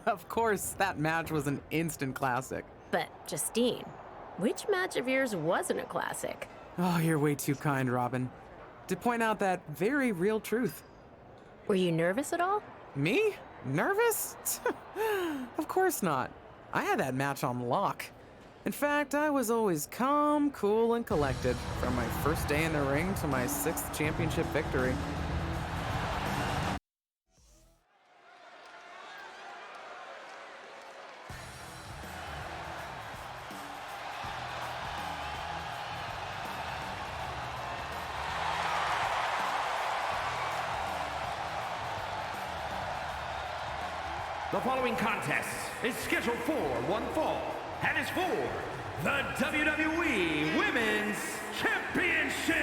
Of course, that match was an instant classic. But, Justine, which match of yours wasn't a classic? Oh, you're way too kind, Robin. To point out that very real truth. Were you nervous at all? Me? Nervous? Of course not. I had that match on lock. In fact, I was always calm, cool, and collected from my first day in the ring to my 6th championship victory. The following contest is scheduled for one fall and is for the WWE Women's Championship.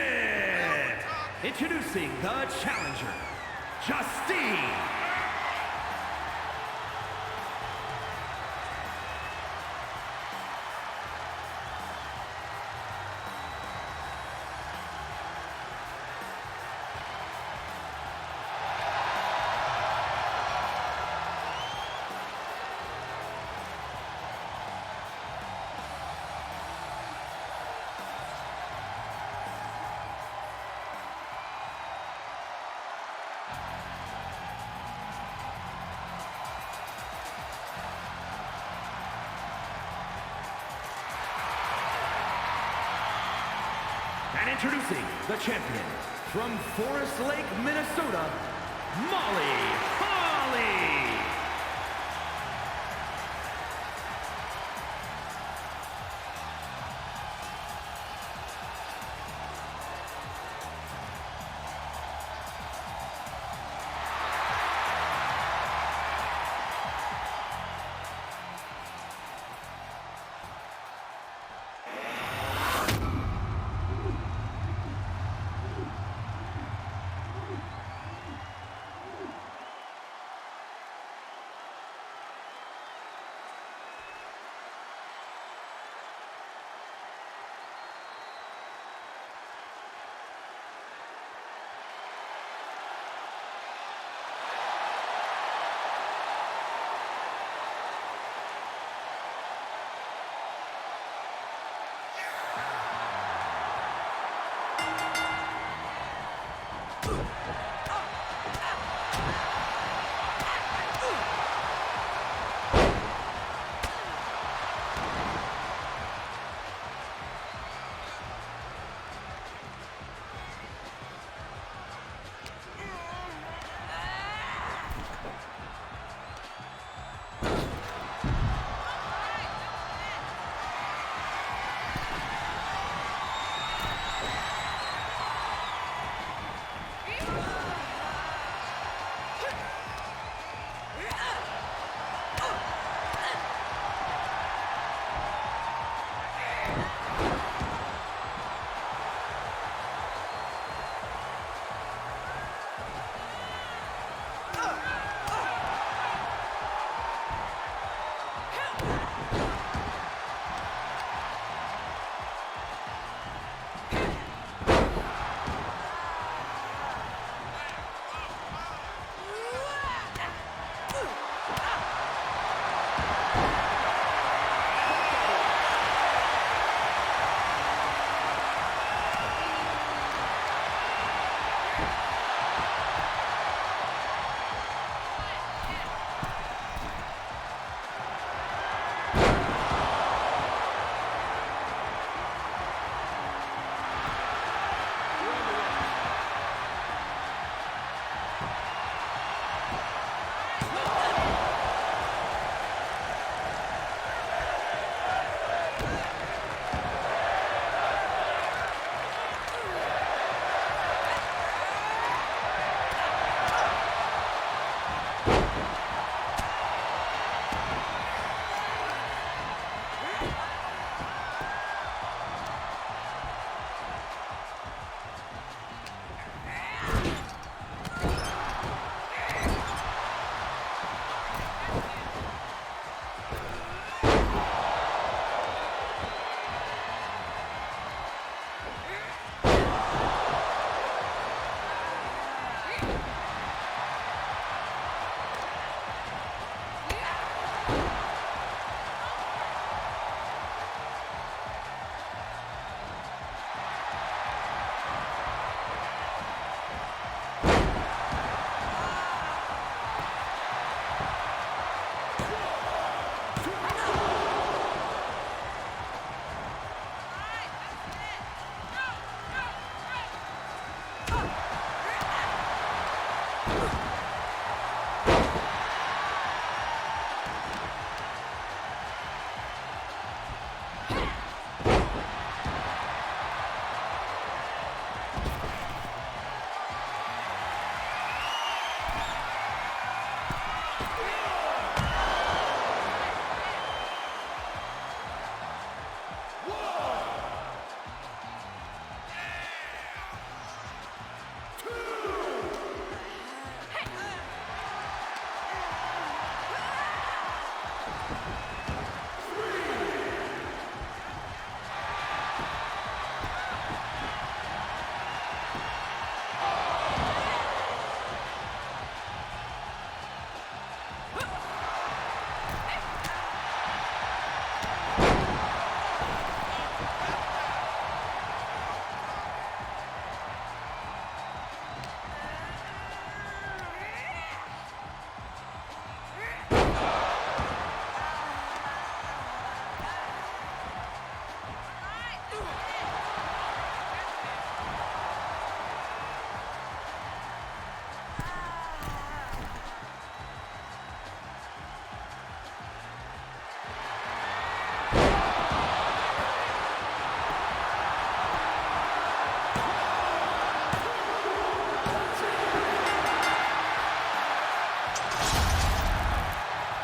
Introducing the challenger, Justine. And introducing the champion from Forest Lake, Minnesota, Molly Holly.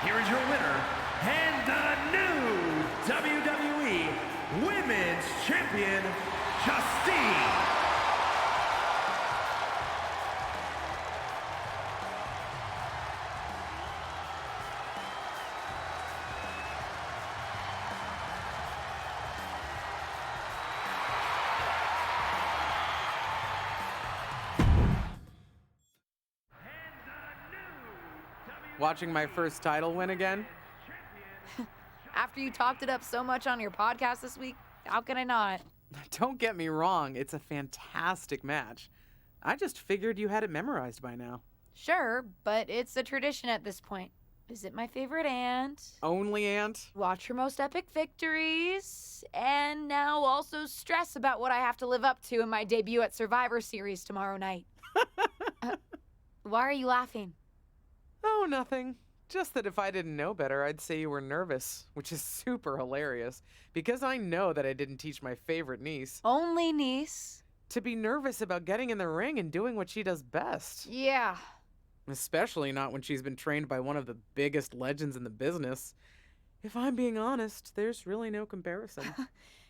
Here is your winner, and the new WWE Women's Champion, Justine. Watching my first title win again? After you talked it up so much on your podcast this week, how can I not? Don't get me wrong, it's a fantastic match. I just figured you had it memorized by now. Sure, but it's a tradition at this point. Visit my favorite aunt. Only aunt? Watch her most epic victories. And now also stress about what I have to live up to in my debut at Survivor Series tomorrow night. Why are you laughing? Oh, nothing. Just that if I didn't know better, I'd say you were nervous, which is super hilarious, because I know that I didn't teach my favorite niece Only niece. to be nervous about getting in the ring and doing what she does best. Yeah. Especially not when she's been trained by one of the biggest legends in the business. If I'm being honest, there's really no comparison.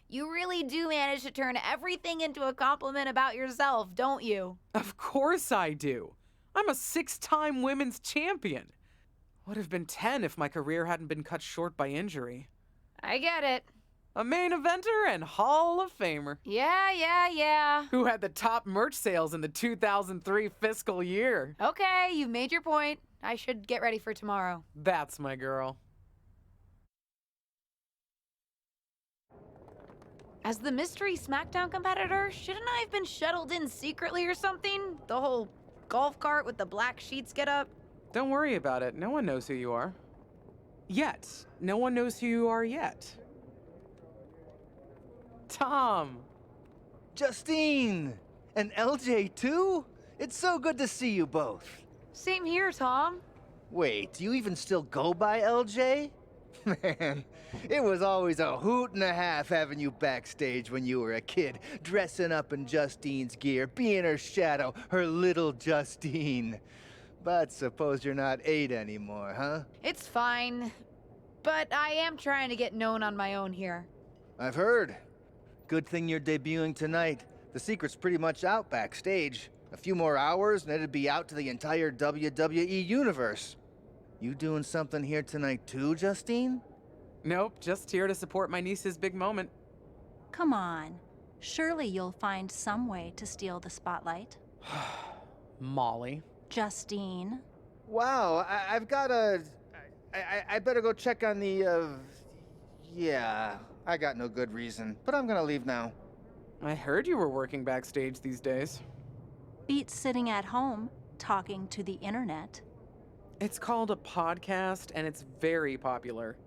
You really do manage to turn everything into a compliment about yourself, don't you? Of course I do. I'm a 6-time women's champion. Would have been 10 if my career hadn't been cut short by injury. I get it. A main eventer and Hall of Famer. Yeah. Who had the top merch sales in the 2003 fiscal year. Okay, you've made your point. I should get ready for tomorrow. That's my girl. As the mystery SmackDown competitor, shouldn't I have been shuttled in secretly or something? The whole golf cart with the black sheets get up? Don't worry about it. No one knows who you are. Yet. No one knows who you are yet. Tom. Justine! And LJ too? It's so good to see you both. Same here, Tom. Wait, do you even still go by LJ? Man, it was always a hoot and a half having you backstage when you were a kid, dressing up in Justine's gear, being her shadow, her little Justine. But suppose you're not 8 anymore, huh? It's fine. But I am trying to get known on my own here. I've heard. Good thing you're debuting tonight. The secret's pretty much out backstage. A few more hours and it'd be out to the entire WWE universe. You doing something here tonight too, Justine? Nope, just here to support my niece's big moment. Come on. Surely you'll find some way to steal the spotlight. Molly. Justine. Wow, I've got a... I better go check on the, Yeah, I got no good reason, but I'm gonna leave now. I heard you were working backstage these days. Beats sitting at home, talking to the internet. It's called a podcast, and it's very popular.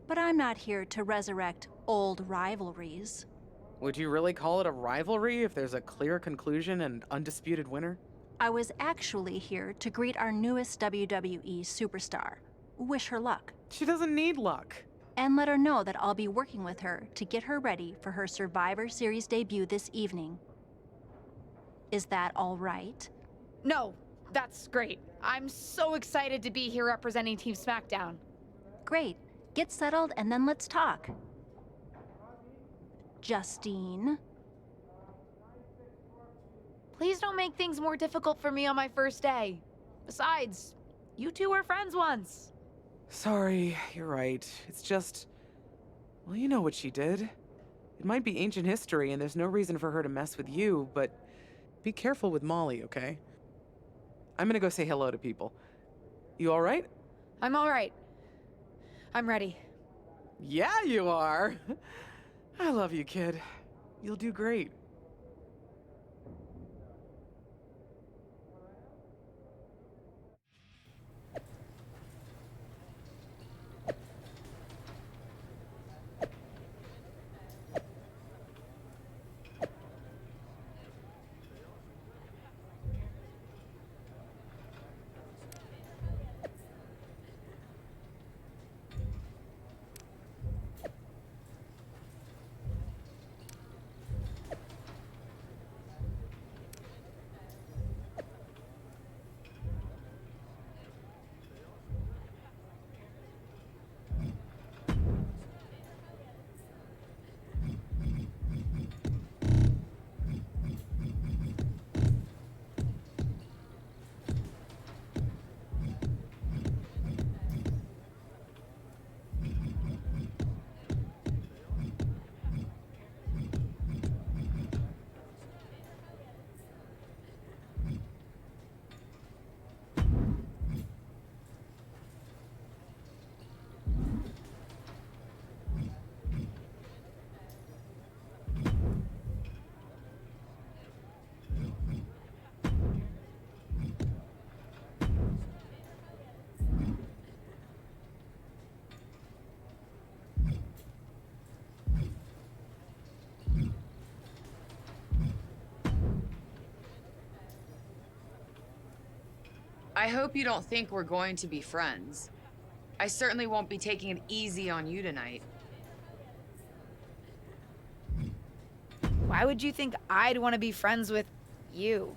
But I'm not here to resurrect old rivalries. Would you really call it a rivalry if there's a clear conclusion and undisputed winner? I was actually here to greet our newest WWE superstar. Wish her luck. She doesn't need luck. And let her know that I'll be working with her to get her ready for her Survivor Series debut this evening. Is that all right? No, that's great. I'm so excited to be here representing Team SmackDown. Great. Get settled and then let's talk. Justine. Please don't make things more difficult for me on my first day. Besides, you two were friends once. Sorry, you're right. It's just... Well, you know what she did. It might be ancient history and there's no reason for her to mess with you, but be careful with Molly, okay? I'm gonna go say hello to people. You alright? I'm all right. I'm ready. Yeah, you are. I love you, kid. You'll do great. I hope you don't think we're going to be friends. I certainly won't be taking it easy on you tonight. Why would you think I'd want to be friends with you?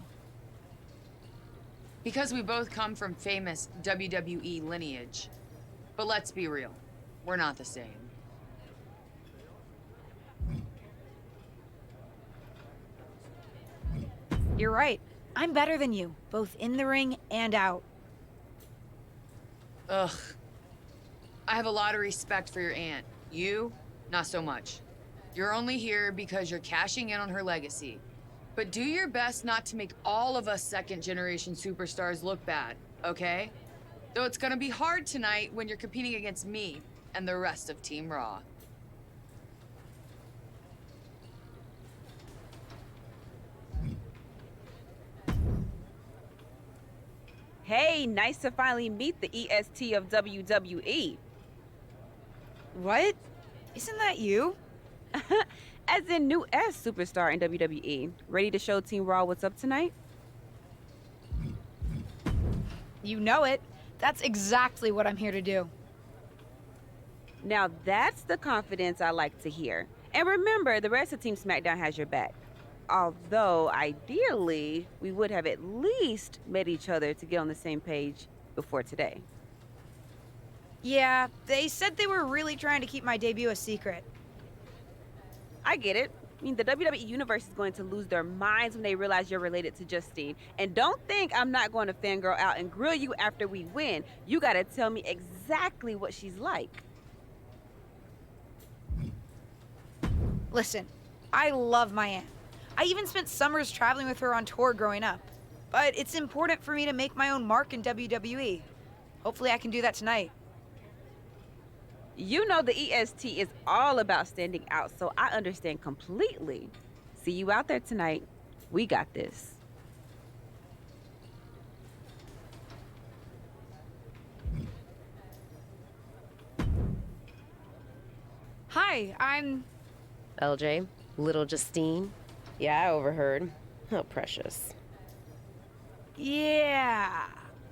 Because we both come from famous WWE lineage. But let's be real, we're not the same. You're right. I'm better than you, both in the ring and out. Ugh. I have a lot of respect for your aunt. You, not so much. You're only here because you're cashing in on her legacy. But do your best not to make all of us second-generation superstars look bad, okay? Though it's gonna be hard tonight when you're competing against me and the rest of Team Raw. Hey, nice to finally meet the EST of WWE. What? Isn't that you? As in new S superstar in WWE. Ready to show Team Raw what's up tonight? You know it. That's exactly what I'm here to do. Now that's the confidence I like to hear. And remember, the rest of Team SmackDown has your back. Although, ideally, we would have at least met each other to get on the same page before today. Yeah, they said they were really trying to keep my debut a secret. I get it. I mean, the WWE Universe is going to lose their minds when they realize you're related to Justine. And don't think I'm not going to fangirl out and grill you after we win. You gotta tell me exactly what she's like. Listen, I love my aunt. I even spent summers traveling with her on tour growing up. But it's important for me to make my own mark in WWE. Hopefully I can do that tonight. You know the EST is all about standing out, so I understand completely. See you out there tonight. We got this. Hi, I'm... LJ, little Justine. Yeah, I overheard. How precious. Yeah.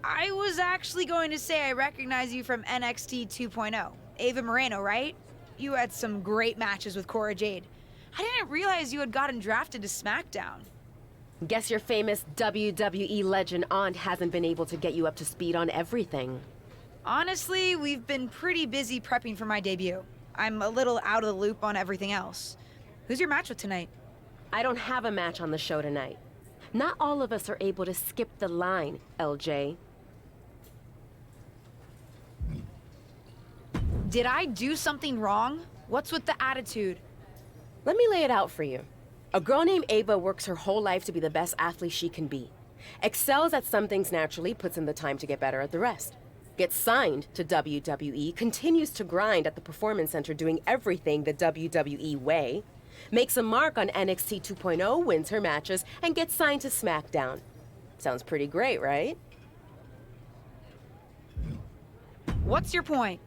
I was actually going to say I recognize you from NXT 2.0. Ava Moreno, right? You had some great matches with Cora Jade. I didn't realize you had gotten drafted to SmackDown. Guess your famous WWE legend aunt hasn't been able to get you up to speed on everything. Honestly, we've been pretty busy prepping for my debut. I'm a little out of the loop on everything else. Who's your match with tonight? I don't have a match on the show tonight. Not all of us are able to skip the line, LJ. Did I do something wrong? What's with the attitude? Let me lay it out for you. A girl named Ava works her whole life to be the best athlete she can be. Excels at some things naturally, puts in the time to get better at the rest. Gets signed to WWE, continues to grind at the Performance Center doing everything the WWE way. Makes a mark on NXT 2.0, wins her matches, and gets signed to SmackDown. Sounds pretty great, right? What's your point?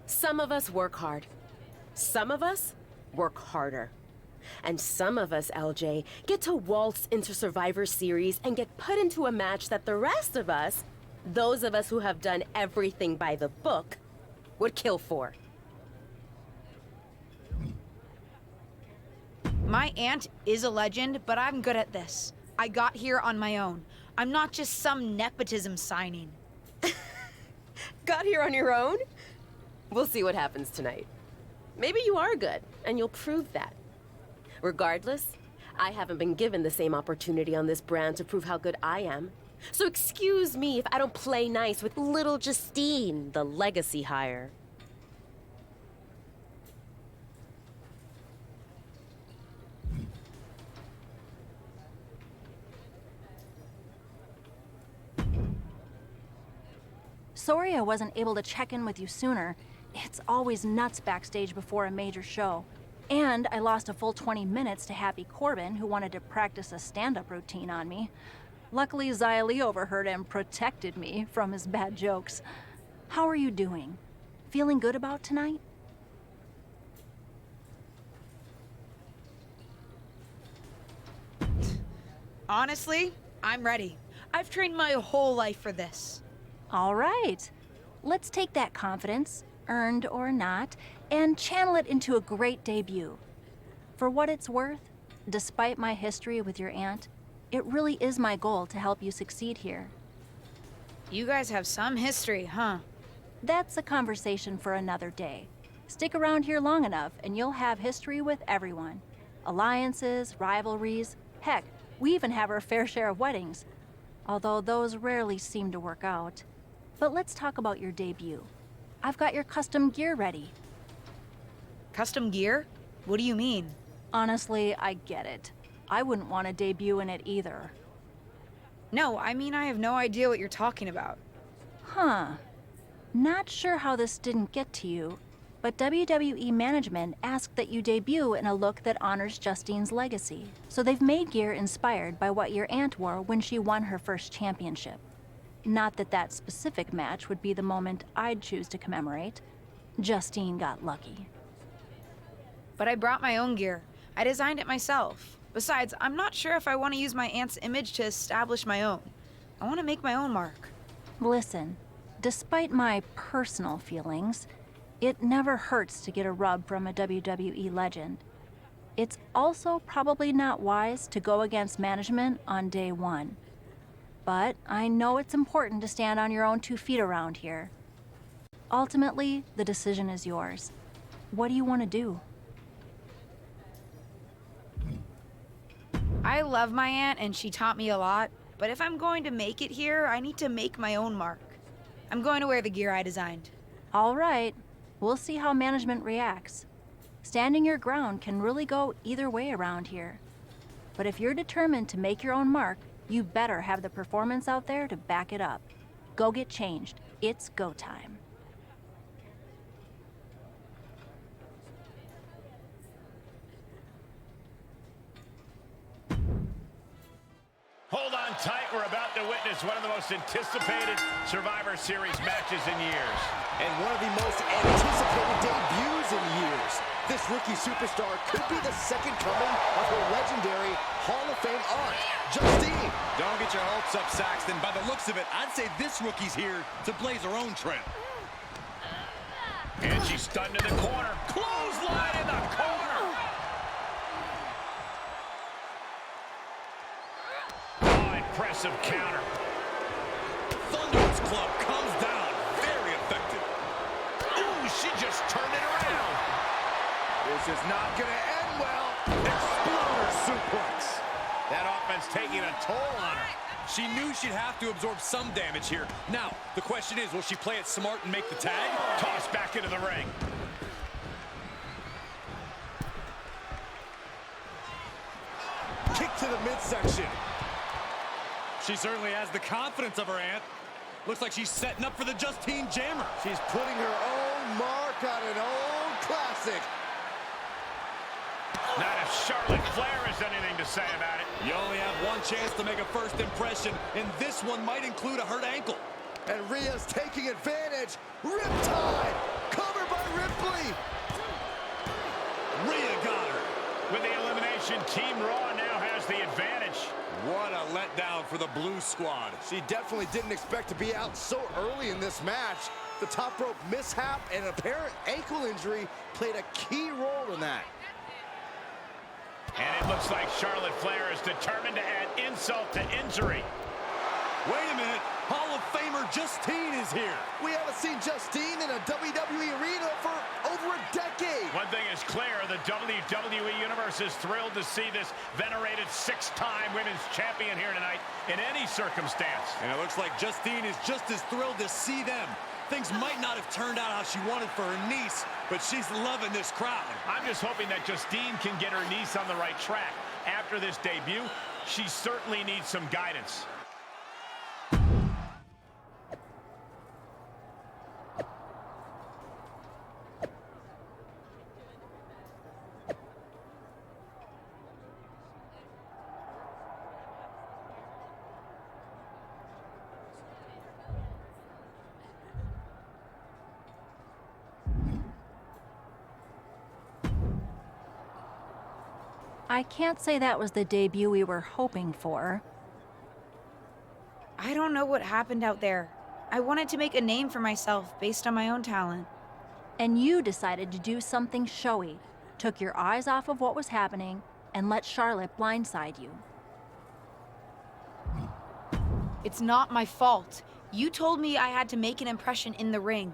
Some of us work hard. Some of us work harder. And some of us, LJ, get to waltz into Survivor Series and get put into a match that the rest of us, those of us who have done everything by the book, would kill for. My aunt is a legend, but I'm good at this. I got here on my own. I'm not just some nepotism signing. Got here on your own? We'll see what happens tonight. Maybe you are good, and you'll prove that. Regardless, I haven't been given the same opportunity on this brand to prove how good I am. So excuse me if I don't play nice with little Justine, the legacy hire. Sorry I wasn't able to check in with you sooner. It's always nuts backstage before a major show. And I lost a full 20 minutes to Happy Corbin, who wanted to practice a stand-up routine on me. Luckily, Xia Li overheard and protected me from his bad jokes. How are you doing? Feeling good about tonight? Honestly, I'm ready. I've trained my whole life for this. All right. Let's take that confidence, earned or not, and channel it into a great debut. For what it's worth, despite my history with your aunt, it really is my goal to help you succeed here. You guys have some history, huh? That's a conversation for another day. Stick around here long enough and you'll have history with everyone. Alliances, rivalries, heck, we even have our fair share of weddings. Although those rarely seem to work out. But let's talk about your debut. I've got your custom gear ready. Custom gear? What do you mean? Honestly, I get it. I wouldn't want to debut in it either. No, I mean I have no idea what you're talking about. Huh. Not sure how this didn't get to you, but WWE management asked that you debut in a look that honors Justine's legacy. So they've made gear inspired by what your aunt wore when she won her first championship. Not that that specific match would be the moment I'd choose to commemorate. Justine got lucky. But I brought my own gear. I designed it myself. Besides, I'm not sure if I want to use my aunt's image to establish my own. I want to make my own mark. Listen, despite my personal feelings, it never hurts to get a rub from a WWE legend. It's also probably not wise to go against management on day one. But I know it's important to stand on your own 2 feet around here. Ultimately, the decision is yours. What do you want to do? I love my aunt and she taught me a lot, but if I'm going to make it here, I need to make my own mark. I'm going to wear the gear I designed. All right, we'll see how management reacts. Standing your ground can really go either way around here. But if you're determined to make your own mark, you better have the performance out there to back it up. Go get changed. It's go time. Hold on tight. We're about to witness one of the most anticipated Survivor Series matches in years. And one of the most anticipated debuts in years. This rookie superstar could be the second coming of her legendary Hall of Fame aunt, Justine. Don't get your hopes up, Saxton. By the looks of it, I'd say this rookie's here to blaze her own trail. And she's stunned in the corner. Clothesline in the corner. Oh, impressive counter. Thunderous Club comes down. Very effective. Ooh, she just turned it around. This is not going to end well. Exploder suplex. That offense taking a toll on her. She knew she'd have to absorb some damage here. Now, the question is, will she play it smart and make the tag? Tossed back into the ring. Kick to the midsection. She certainly has the confidence of her aunt. Looks like she's setting up for the Justine Jammer. She's putting her own mark on an old classic. Not if Charlotte Flair has anything to say about it. You only have one chance to make a first impression, and this one might include a hurt ankle. And Rhea's taking advantage. Riptide. Covered by Ripley. Rhea got her. With the elimination, Team Raw now has the advantage. What a letdown for the Blue Squad. She definitely didn't expect to be out so early in this match. The top rope mishap and apparent ankle injury played a key role in that. And it looks like Charlotte Flair is determined to add insult to injury. Wait a minute. Hall of Famer Justine is here. We haven't seen Justine in a WWE arena for over a decade. One thing is clear, the WWE Universe is thrilled to see this venerated 6-time women's champion here tonight in any circumstance. And it looks like Justine is just as thrilled to see them. Things might not have turned out how she wanted for her niece, but she's loving this crowd. I'm just hoping that Justine can get her niece on the right track. After this debut, she certainly needs some guidance. I can't say that was the debut we were hoping for. I don't know what happened out there. I wanted to make a name for myself based on my own talent. And you decided to do something showy, took your eyes off of what was happening, and let Charlotte blindside you. It's not my fault. You told me I had to make an impression in the ring.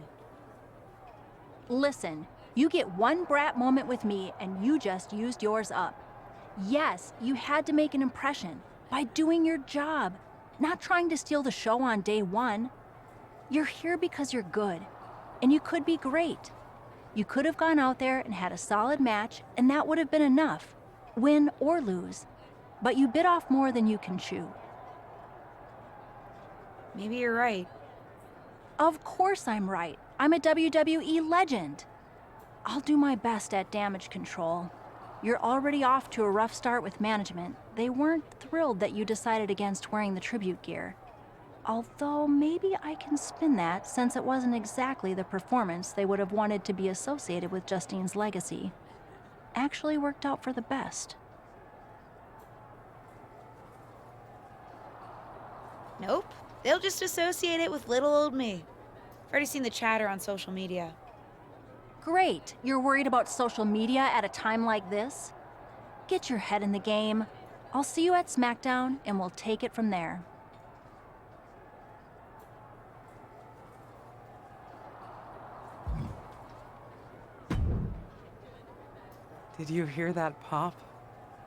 Listen, you get one brat moment with me and you just used yours up. Yes, you had to make an impression by doing your job, not trying to steal the show on day one. You're here because you're good, and you could be great. You could have gone out there and had a solid match, and that would have been enough, win or lose. But you bit off more than you can chew. Maybe you're right. Of course I'm right. I'm a WWE legend. I'll do my best at damage control. You're already off to a rough start with management. They weren't thrilled that you decided against wearing the tribute gear. Although maybe I can spin that, since it wasn't exactly the performance they would have wanted to be associated with Justine's legacy. Actually worked out for the best. Nope. They'll just associate it with little old me. I've already seen the chatter on social media. Great. You're worried about social media at a time like this? Get your head in the game. I'll see you at SmackDown, and we'll take it from there. Did you hear that pop?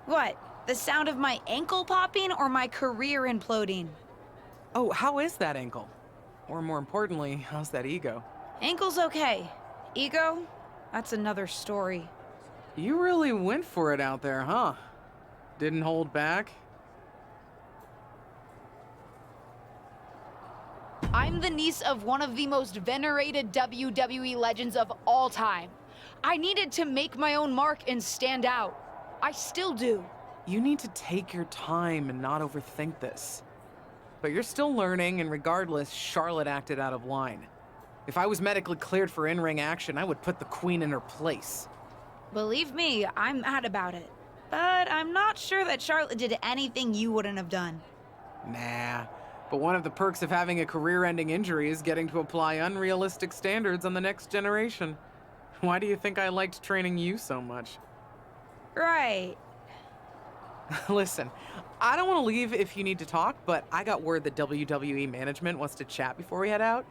What? The sound of my ankle popping or my career imploding? Oh, how is that ankle? Or more importantly, how's that ego? Ankle's okay. Ego? That's another story. You really went for it out there, huh? Didn't hold back? I'm the niece of one of the most venerated WWE legends of all time. I needed to make my own mark and stand out. I still do. You need to take your time and not overthink this. But you're still learning, and regardless, Charlotte acted out of line. If I was medically cleared for in-ring action, I would put the Queen in her place. Believe me, I'm mad about it. But I'm not sure that Charlotte did anything you wouldn't have done. Nah, but one of the perks of having a career-ending injury is getting to apply unrealistic standards on the next generation. Why do you think I liked training you so much? Right. Listen, I don't want to leave if you need to talk, but I got word that WWE management wants to chat before we head out.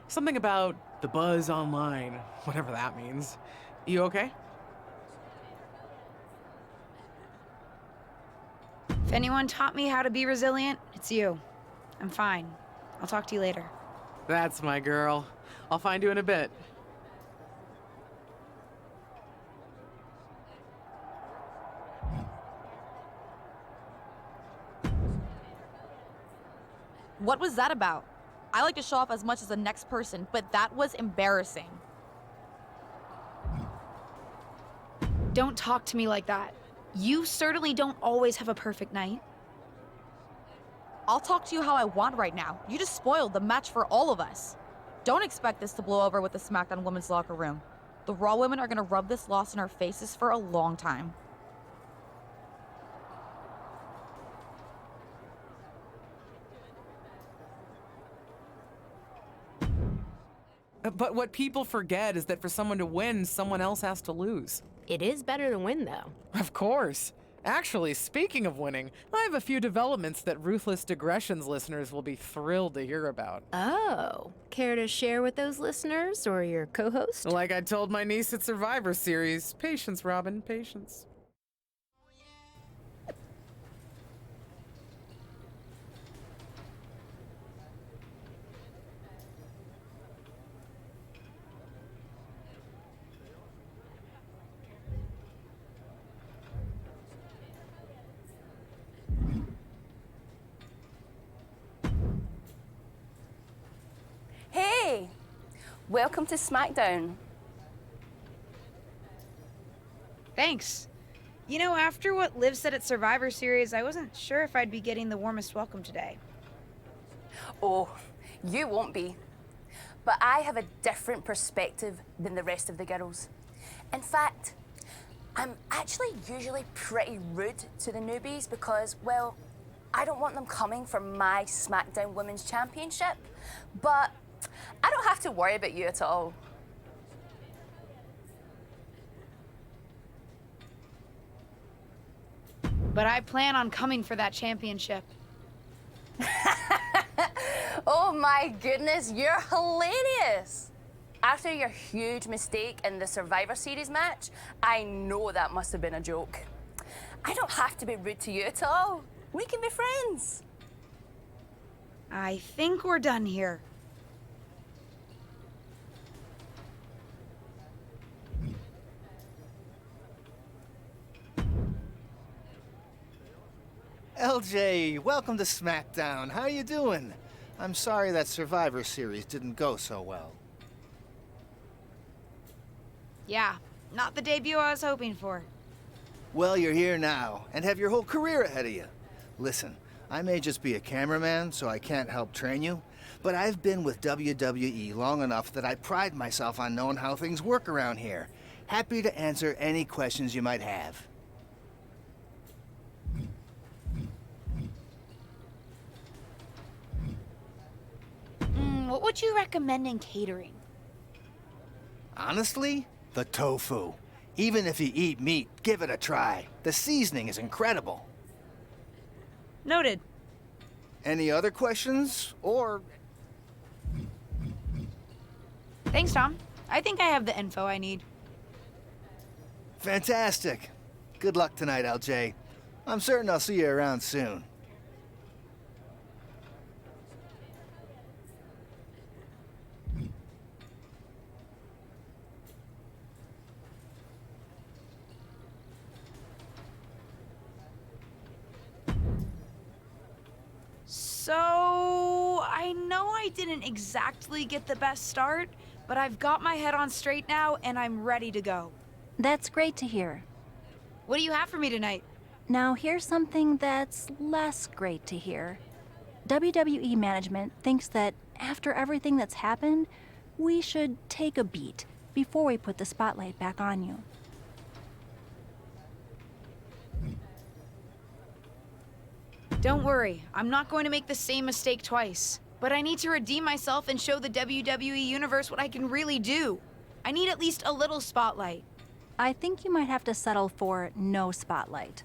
Something about the buzz online, whatever that means. You okay? If anyone taught me how to be resilient, it's you. I'm fine. I'll talk to you later. That's my girl. I'll find you in a bit. What was that about? I like to show off as much as the next person, but that was embarrassing. Don't talk to me like that. You certainly don't always have a perfect night. I'll talk to you how I want right now. You just spoiled the match for all of us. Don't expect this to blow over with the SmackDown women's locker room. The Raw women are gonna rub this loss in our faces for a long time. But what people forget is that for someone to win, someone else has to lose. It is better to win, though. Of course. Actually, speaking of winning, I have a few developments that Ruthless Digressions listeners will be thrilled to hear about. Oh, care to share with those listeners or your co-host? Like I told my niece at Survivor Series, patience, Robin, patience. Hey! Welcome to SmackDown. Thanks. You know, after what Liv said at Survivor Series, I wasn't sure if I'd be getting the warmest welcome today. Oh, you won't be. But I have a different perspective than the rest of the girls. In fact, I'm actually usually pretty rude to the newbies because, well, I don't want them coming for my SmackDown Women's Championship, but I don't have to worry about you at all. But I plan on coming for that championship. Oh my goodness, you're hilarious! After your huge mistake in the Survivor Series match, I know that must have been a joke. I don't have to be rude to you at all. We can be friends. I think we're done here. LJ, welcome to SmackDown. How you doing? I'm sorry that Survivor Series didn't go so well. Yeah, not the debut I was hoping for. Well, you're here now, and have your whole career ahead of you. Listen, I may just be a cameraman, so I can't help train you, but I've been with WWE long enough that I pride myself on knowing how things work around here. Happy to answer any questions you might have. What would you recommend in catering? Honestly, the tofu. Even if you eat meat, give it a try. The seasoning is incredible. Noted. Any other questions? Or... Thanks, Tom. I think I have the info I need. Fantastic. Good luck tonight, LJ. I'm certain I'll see you around soon. So, I know I didn't exactly get the best start, but I've got my head on straight now and I'm ready to go. That's great to hear. What do you have for me tonight? Now, here's something that's less great to hear. WWE management thinks that after everything that's happened, we should take a beat before we put the spotlight back on you. Don't worry, I'm not going to make the same mistake twice. But I need to redeem myself and show the WWE Universe what I can really do. I need at least a little spotlight. I think you might have to settle for no spotlight.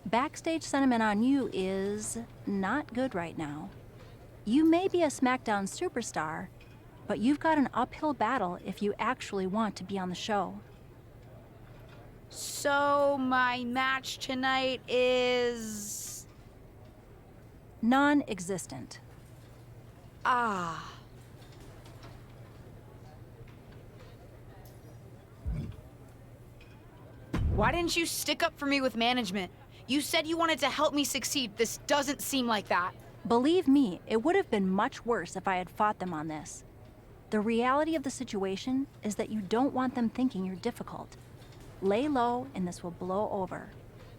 Backstage sentiment on you is not good right now. You may be a SmackDown superstar, but you've got an uphill battle if you actually want to be on the show. So, my match tonight is... Non-existent. Ah. Why didn't you stick up for me with management? You said you wanted to help me succeed. This doesn't seem like that. Believe me, it would have been much worse if I had fought them on this. The reality of the situation is that you don't want them thinking you're difficult. Lay low and this will blow over.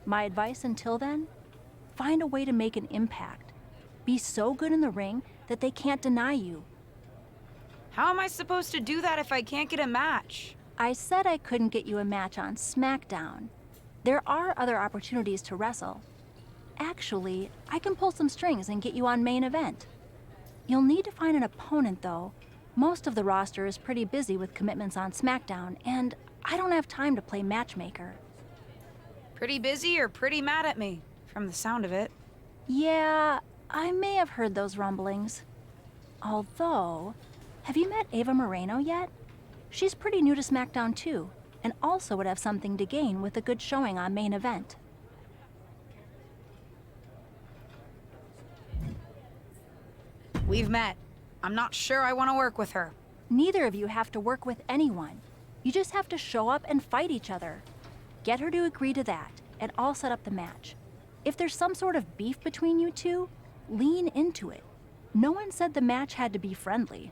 My advice until then? Find a way to make an impact. Be so good in the ring that they can't deny you. How am I supposed to do that if I can't get a match? I said I couldn't get you a match on SmackDown. There are other opportunities to wrestle. Actually, I can pull some strings and get you on main event. You'll need to find an opponent, though. Most of the roster is pretty busy with commitments on SmackDown, and I don't have time to play matchmaker. Pretty busy or pretty mad at me, from the sound of it. Yeah, I may have heard those rumblings. Although, have you met Ava Moreno yet? She's pretty new to SmackDown too, and also would have something to gain with a good showing on main event. We've met. I'm not sure I want to work with her. Neither of you have to work with anyone. You just have to show up and fight each other. Get her to agree to that, and I'll set up the match. If there's some sort of beef between you two, lean into it. No one said the match had to be friendly.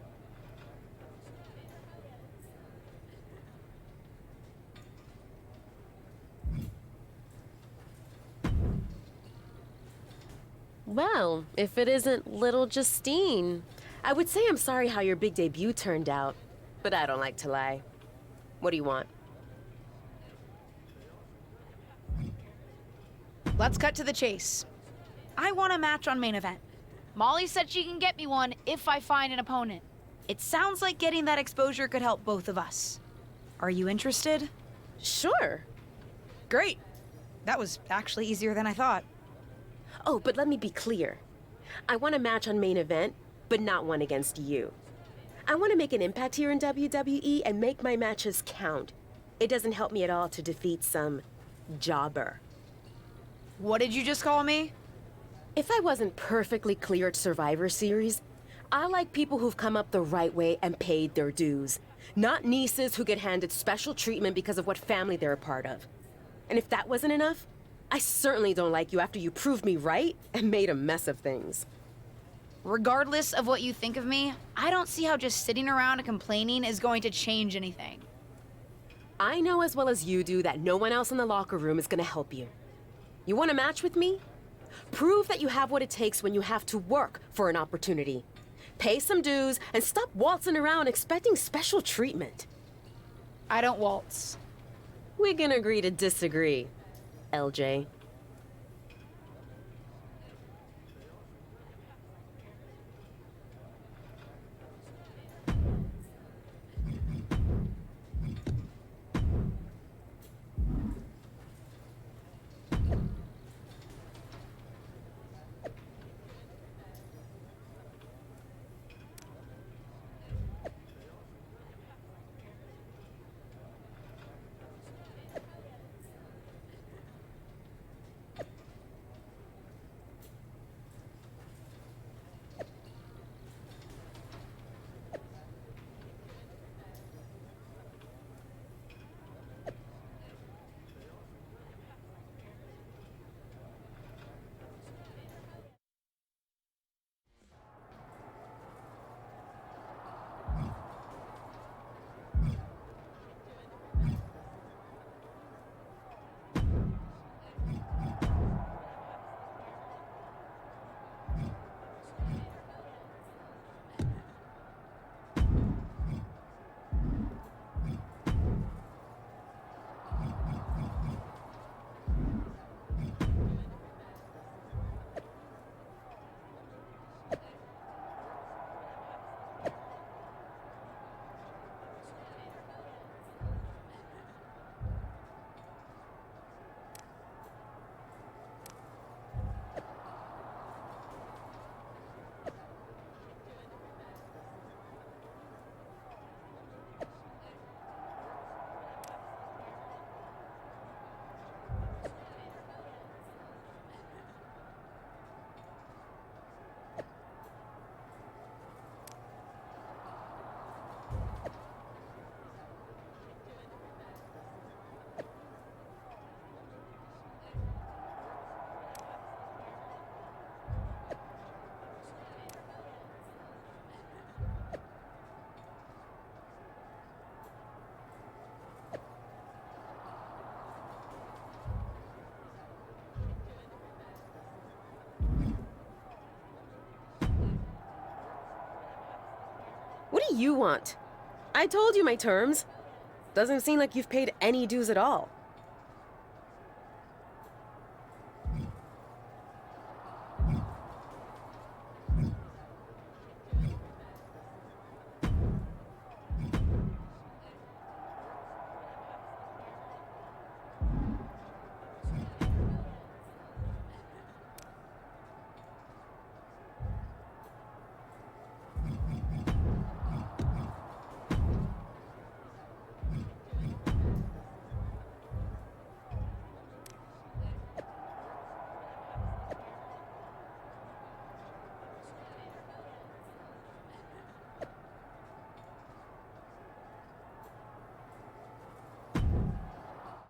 Well, if it isn't little Justine. I would say I'm sorry how your big debut turned out, but I don't like to lie. What do you want? Let's cut to the chase. I want a match on main event. Molly said she can get me one if I find an opponent. It sounds like getting that exposure could help both of us. Are you interested? Sure. Great. That was actually easier than I thought. Oh, but let me be clear. I want a match on main event, but not one against you. I want to make an impact here in WWE and make my matches count. It doesn't help me at all to defeat some jobber. What did you just call me? If I wasn't perfectly clear at Survivor Series, I like people who've come up the right way and paid their dues. Not nieces who get handed special treatment because of what family they're a part of. And if that wasn't enough, I certainly don't like you after you proved me right and made a mess of things. Regardless of what you think of me, I don't see how just sitting around and complaining is going to change anything. I know as well as you do that no one else in the locker room is gonna help you. You want a match with me? Prove that you have what it takes when you have to work for an opportunity. Pay some dues and stop waltzing around expecting special treatment. I don't waltz. We can agree to disagree, LJ. What do you want? I told you my terms. Doesn't seem like you've paid any dues at all.